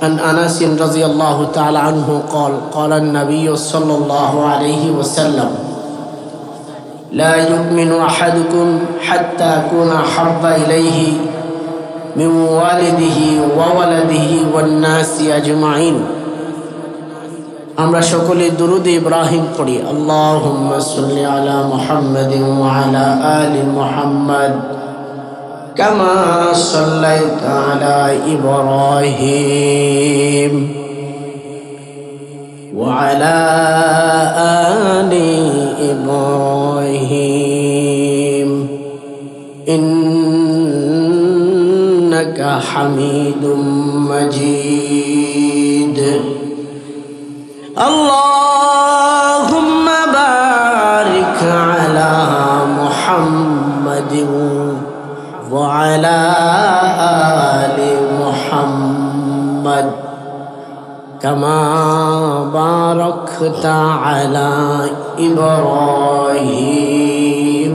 عن أنس رضي الله تعالى عنه قال قال النبي صلى الله عليه وسلم لا يؤمن أحدكم حتى أكون أحب إليه من والده وولده والناس أجمعين আমরা সকলে দুরূদ ইব্রাহিম পড়ি আল্লাহুম্মা সাল্লি আলা মুহাম্মাদিন ওয়া আলা আলি মুহাম্মাদ কামা সাল্লাইতা আলা ইব্রাহিম ওয়া আলা আলি ইব্রাহিম ইন্নাকা হামিদুম মাজিদ اللهم بارك على محمد وعلى آل محمد كما باركت على إبراهيم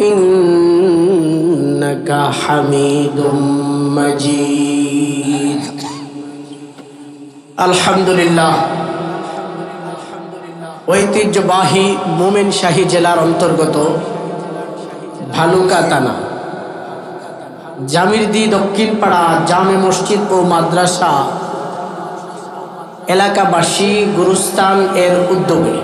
إنك حميد مجيد الحمد لله ঐতিহ্যবাহী মোমেনশাহী জেলার অন্তর্গত ভালুকা থানা জামিরদি দক্ষিণপাড়া জামে মসজিদ ও মাদ্রাসা এলাকাবাসী গুরুস্থান এর উদ্যোগে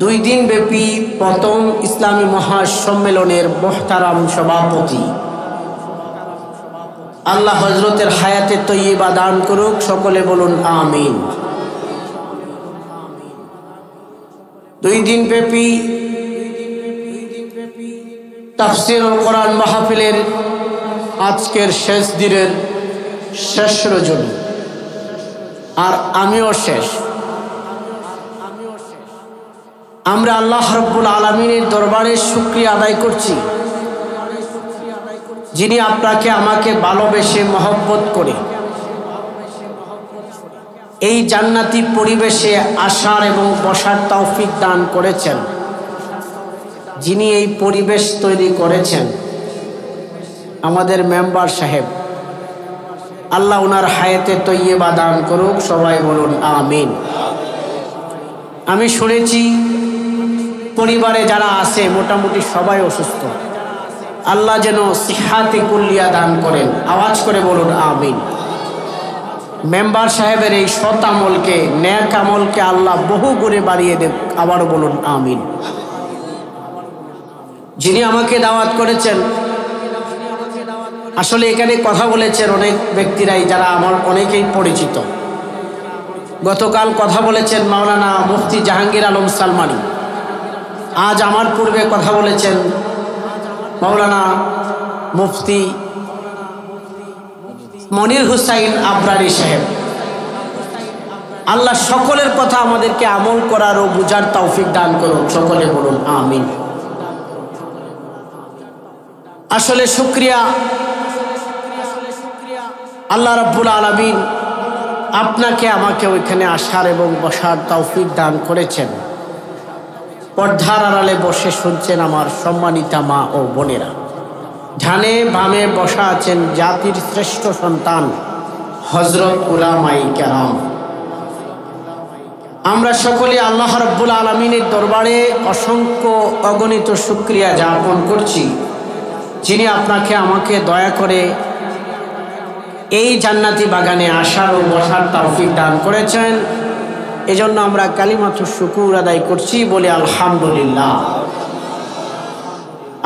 2 দিন ব্যাপী প্রথম ইসলামী মহাসম্মেলনের মুহতারাম সভাপতি আল্লাহ হযরতের হায়াতে তয়্যিবা দান করুক, সকলে বলুন আমিন। 2 দিন ব্যাপী তাফসীরুল কোরআন মাহফিলের আজকের শেষ দিনের শেষ রজনী, আর আমিও শেষ। আমরা আল্লাহ রাব্বুল আলামিনের দরবারে শুকরিয়া আদায় করছি, যিনি আপনাকে আমাকে ভালোবেসে মহব্বত করে এই জান্নাতি পরিবেশে আসার এবং বসার তৌফিক দান করেছেন। যিনি এই পরিবেশ তৈরি করেছেন আমাদের মেম্বার সাহেব, আল্লাহ ওনার হায়াতে তয়্যিবা দান করুক, সবাই বলুন আমিন। আমি শুনেছি পরিবারে যারা আছে মোটামুটি সবাই অসুস্থ, আল্লাহ যেন সিহাতে কুল্লিয়া দান করেন, আওয়াজ করে বলুন আমিন। মেম্বার সাহেবের এই সৎ আমলকে, নেক আমলকে আল্লাহ বহু গুণে বাড়িয়ে দেব, আবারও বলুন আমিন। যিনি আমাকে দাওয়াত করেছেন, আসলে এখানে কথা বলেছেন অনেক ব্যক্তিরাই যারা আমার অনেকেই পরিচিত। গতকাল কথা বলেছেন মাওলানা মুফতি জাহাঙ্গীর আলম সালমানি, আজ আমার পূর্বে কথা বলেছেন মাওলানা মুফতি মনির হুসাইন আবরারি সাহেব। আল্লাহ সকলের কথা আমাদেরকে আমল করার ও বুঝার তৌফিক দান করুন, সকলে বলুন আমিন। আসলে শুকরিয়া আল্লাহ রাব্বুল আলামিন আপনাকে আমাকে ওইখানে আসার এবং বসার তৌফিক দান করেছেন। পর্দার আড়ালে বসে শুনছেন আমার সম্মানিতা মা ও বোনেরা, ডানে বামে বসা আছেন জাতির শ্রেষ্ঠ সন্তান হযরত উলামায়ে কেরাম। আমরা সকলে আল্লাহ রাব্বুল আলামিনের দরবারে অসংখ্য অগণিত শুকরিয়া জ্ঞাপন করছি, যিনি আপনাকে আমাকে দয়া করে এই জান্নাতি বাগানে আসার ও বসার তৌফিক দান করেছেন। এজন্য আমরা কালিমাতুশ শুকুর আদায় করছি, বলে আলহামদুলিল্লাহ।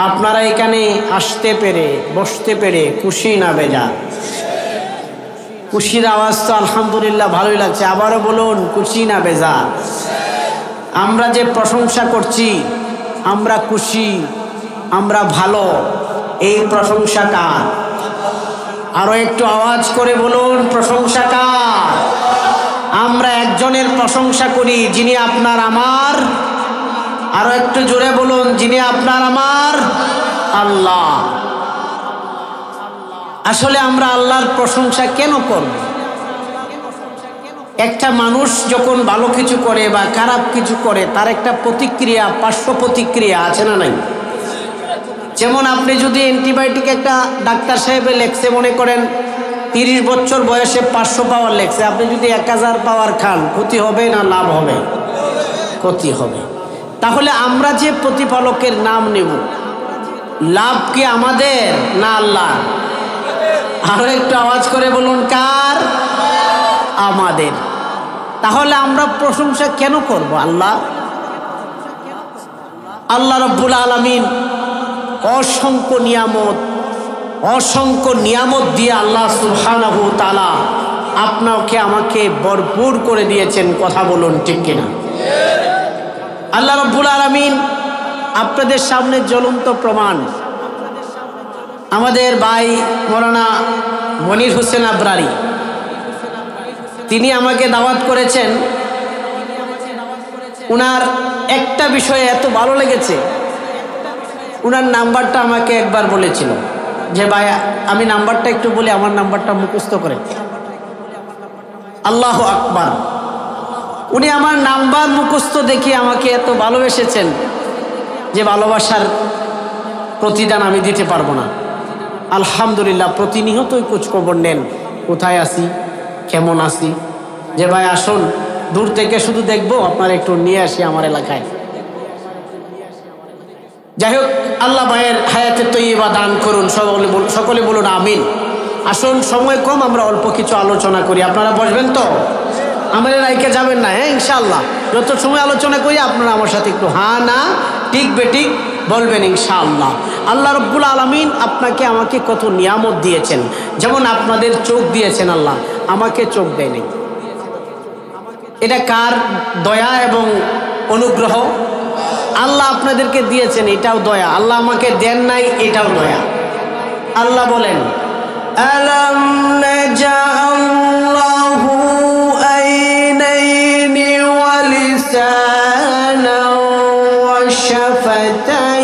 আপনারা এখানে আসতে পেরে বসতে পেরে খুশি না বেজার? খুশির আওয়াজ তো আলহামদুলিল্লাহ ভালোই লাগছে, আবারও বলুন খুশি না বেজার? আমরা যে প্রশংসা করছি, আমরা খুশি, আমরা ভালো, এই প্রশংসা কার? আরো একটু আওয়াজ করে বলুন প্রশংসা কার? আমরা একজনের প্রশংসা করি, যিনি আপনার আমার। আরো একটু জোরে বলুন, যিনি আপনার আমার আল্লাহ। আসলে আমরা আল্লাহর প্রশংসা কেন করব? একটা মানুষ যখন ভালো কিছু করে বা খারাপ কিছু করে, তার একটা প্রতিক্রিয়া, পার্শ্ব প্রতিক্রিয়া আছে না নাই? যেমন আপনি যদি অ্যান্টিবায়োটিক একটা ডাক্তার সাহেবে লেখছে, মনে করেন 30 বছর বয়সে 500 পাওয়ার লেখছে, আপনি যদি 1000 পাওয়ার খান ক্ষতি হবে না লাভ হবে? ক্ষতি হবে। তাহলে আমরা যে প্রতিপালকের নাম নেব, লাভ কি আমাদের না আল্লাহ? আরো একটু আওয়াজ করে বলুন, কার? আমাদের। তাহলে আমরা প্রশংসা কেন করব? আল্লাহ রাব্বুল আলামিন অসংখ্য নিয়ামত দিয়ে আল্লাহ সুবহানাহু ওয়া তাআলা আপনাকে আমাকে ভরপুর করে দিয়েছেন। কথা বলুন ঠিক কিনা? আল্লাহ রাব্বুল আলামিন আপনাদের সামনে জ্বলন্ত প্রমাণ। আমাদের ভাই মাওলানা মনির হোসেন আবরারি, তিনি আমাকে দাওয়াত করেছেন। উনার একটা বিষয়ে এত ভালো লেগেছে, উনার নাম্বারটা আমাকে একবার বলেছিল যে ভাই আমি নাম্বারটা একটু বলি, আমার নাম্বারটা মুখস্থ করে। আল্লাহু আকবার। উনি আমার নাম্বার মুখস্থ দেখে আমাকে এত ভালোবেসেছেন যে ভালোবাসার প্রতিদান আমি দিতে পারবো না। আলহামদুলিল্লাহ, প্রতিনিয়তই খোঁজখবর নেন, কোথায় আছি, কেমন আছি, যে ভাই আসুন দূর থেকে শুধু দেখবো, আপনার একটু নিয়ে আসি আমার এলাকায়। যাই হোক, আল্লাহ ভাইয়ের হায়াতে তৈয়বা দান করুন, সকলে বলুন আমিন। আসুন, সময় কম, আমরা অল্প কিছু আলোচনা করি। আপনারা বসবেন তো? আমার রাইকে যাবেন না? হ্যাঁ ইনশাআল্লাহ। যত সময় আলোচনা করি আপনারা আমার সাথে একটু হ্যাঁ না ঠিক বেঠিক বলবেন ইনশাআল্লাহ। আল্লাহ রাব্বুল আলামিন আপনাকে আমাকে কত নিয়ামত দিয়েছেন। যেমন আপনাদের চোখ দিয়েছেন, আল্লাহ আমাকে চোখ দেয়নি। এটা কার দয়া এবং অনুগ্রহ? আল্লাহ আপনাদেরকে দিয়েছেন, এটাও দয়া। আল্লাহ আমাকে দেন নাই, এটাও দয়া। আল্লাহ বলেন, আলাম নাজআল্লাহু আইনাইনি ওয়া লিসানান ওয়া শাফাতাইন।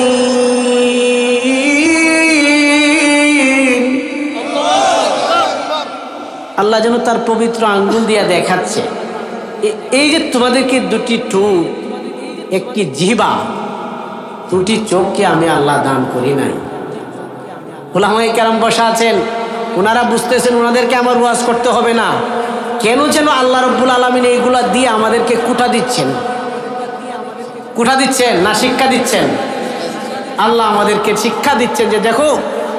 আল্লাহ যেন তার পবিত্র আঙ্গুল দিয়া দেখাচ্ছে, এই যে তোমাদেরকে দুটি ঠোঁট, একটি জিহ্বা, দুটি চোখকে আমি আল্লাহ দান করি নাই। উলামায়ে কেরাম বসা আছেন, ওনারা বুঝতেছেন ওনাদেরকে আমার ওয়াজ করতে হবে না। কেন যেন আল্লাহ রাব্বুল আলামিন এইগুলা দিয়ে আমাদেরকে কুটা দিচ্ছেন না শিক্ষা দিচ্ছেন? আল্লাহ আমাদেরকে শিক্ষা দিচ্ছেন যে দেখো,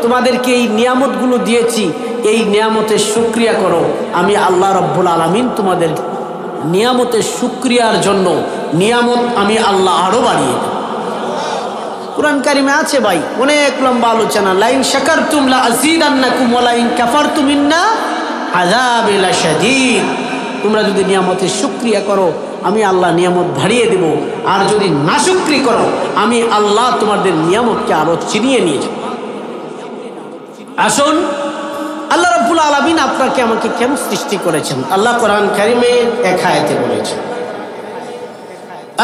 তোমাদেরকে এই নিয়ামতগুলো দিয়েছি, এই নিয়ামতের শুকরিয়া করো। আমি আল্লাহ রাব্বুল আলামিন তোমাদের নিয়ামতের শুকরিয়ার জন্য নিয়ামত আমি আল্লাহ আরো বাড়িয়ে দেব। কুরআন কারিমে আছে ভাই, অনেক লম্বা আলোচনা। লাইন শাকারতুম লা আযীদান্নাকুম ওয়া লাইন কাফারতুম ইন্না আযাবি লাশাদীদ। তোমরা যদি নিয়ামতের শুকরিয়া করো, আমি আল্লাহ নিয়ামত বাড়িয়ে দেব, আর যদি নাশুকরি করো, আমি আল্লাহ তোমাদের নিয়ামতকে আরো ছিনিয়ে নিয়ে যাব। আসুন, আল্লাহ রাব্বুল আলামিন আপনাকে আমাকে কেন সৃষ্টি করেছেন? আল্লাহ কোরআন কারিমে এক আয়াতে বলেছেন,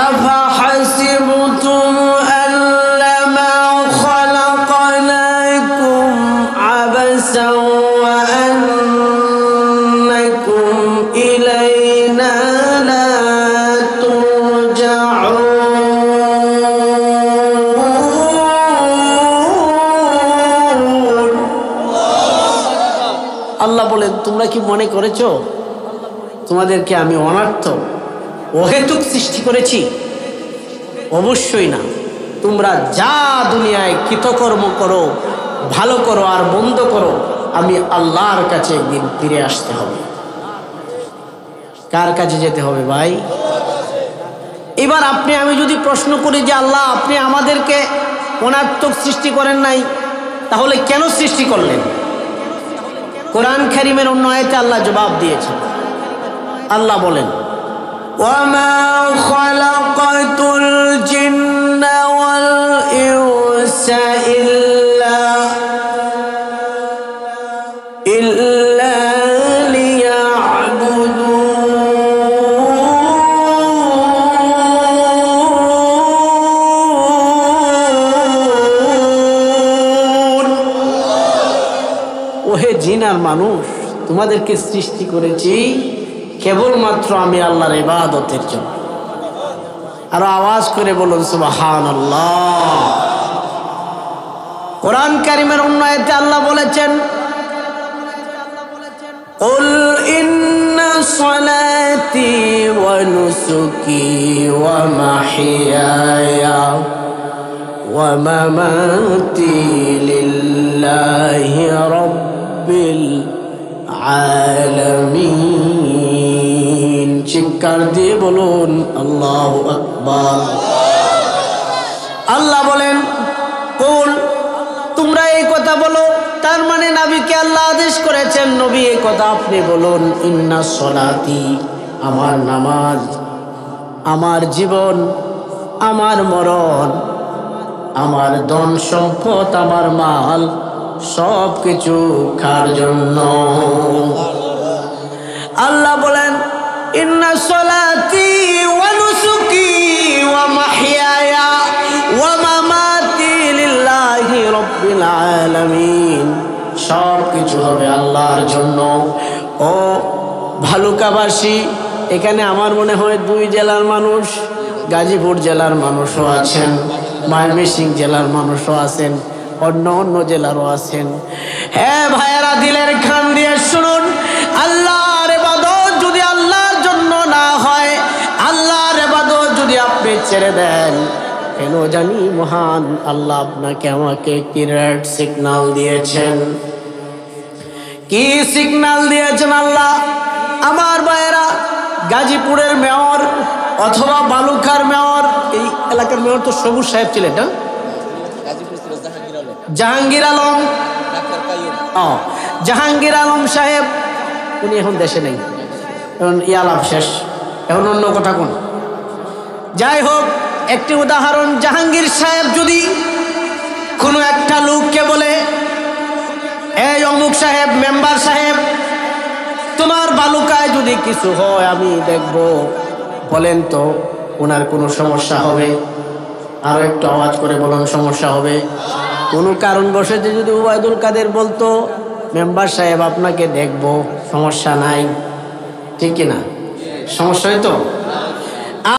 আফা হাসিবতুম আল্লামা খালাকনাকুম আবাসাও ওয়া আন্নাকুম ইলাইনা লা তুরজাউন। আল্লাহ বলেন, তোমরা কি মনে করেছো তোমাদেরকে আমি অনার্থক অহেতুক সৃষ্টি করেছি? অবশ্যই না। তোমরা যা দুনিয়ায় কৃতকর্ম করো, ভালো করো আর মন্দ করো, আমি আল্লাহর কাছে একদিন ফিরে আসতে হবে। কার কাছে যেতে হবে ভাই? এবার আপনি আমি যদি প্রশ্ন করি যে আল্লাহ আপনি আমাদেরকে অনার্থক সৃষ্টি করেন নাই, তাহলে কেন সৃষ্টি করলেন? কোরআন কারীমের অন্য আয়াতে আল্লাহ জবাব দিয়েছেন। আল্লাহ বলেন, ওয়ামা খালাকাতুল জিন্না ওয়াল ইনসা ইল্লা লিয়াবুদুন। ওহে জিন আর মানুষ, তোমাদেরকে সৃষ্টি করেছি কেবলমাত্র আমি আল্লাহর ইবাদতের জন্য। আর আওয়াজ করে বলুন সুবহানাল্লাহ। কোরআন কারীমের অন্য আয়াতে আল্লাহ বলেছেন, কুল ইন্না সলাতি ওয়া নুসুকি ওয়া মাহইয়ায়া ওয়া মামাতি লিল্লাহি রাব্বিল আলামিন। চিৎকার দিয়ে বলুন আল্লাহু আকবার। আল্লাহ বলেন কুল, তোমরা এই কথা বলো। তার মানে নবীকে আল্লাহ আদেশ করেছেন, নবী এই কথা আপনি বলুন, ইন্না সলাতি, আমার নামাজ, আমার জীবন, আমার মরণ, আমার ধন সম্পদ, আমার মাল, সব কিছু কার জন্য? আল্লাহ বলেন ইন্না সলাতি ওয়া নুসুকি ওয়া মাহইয়ায়া ওয়া মামাতি লিল্লাহি রাব্বিল আলামিন। সব কিছু হবে আল্লাহর জন্য। ও ভালুকাবাসী, এখানে আমার মনে হয় 2 জেলার মানুষ, গাজীপুর জেলার মানুষও আছেন, ময়মনসিংহ জেলার মানুষও আছেন, অন্য অন্য জেলারও আছেন। হ্যাঁ ভাইয়েরা, দিলের কান দিয়ে শুনুন, আল্লাহর ইবাদত যদি আল্লাহর জন্য না হয়, আল্লাহর ইবাদত যদি আপনি ছেড়ে দেন, কেন জানি মহান আল্লাহ আপনাকে আমাকে কি রেড সিগন্যাল দিয়েছেন। কি সিগন্যাল দিয়েছেন আল্লাহ? আমার ভাইয়েরা, গাজীপুরের মেয়র অথবা বালুকার মেয়র, এই এলাকার মেয়র তো সবুজ সাহেব ছিলেন না, জাহাঙ্গীর আলম, জাহাঙ্গীর আলম সাহেব, উনি এখন দেশে নেই, এখন ইয়ালাভ শেষ, এখন অন্য কথা কোন। যাই হোক, একটি উদাহরণ, জাহাঙ্গীর সাহেব যদি কোনো একটা লোককে বলে, এই অমুক সাহেব, মেম্বার সাহেব, তোমার বালুকায় যদি কিছু হয় আমি দেখব, বলেন তো ওনার কোনো সমস্যা হবে? আরো একটু আওয়াজ করে বলুন, সমস্যা হবে? কোনো কারণবশত যদি ওবায়দুল কাদের বলতো, মেম্বার সাহেব আপনাকে দেখব, সমস্যা নাই, ঠিক কিনা? সমস্যা হয়তো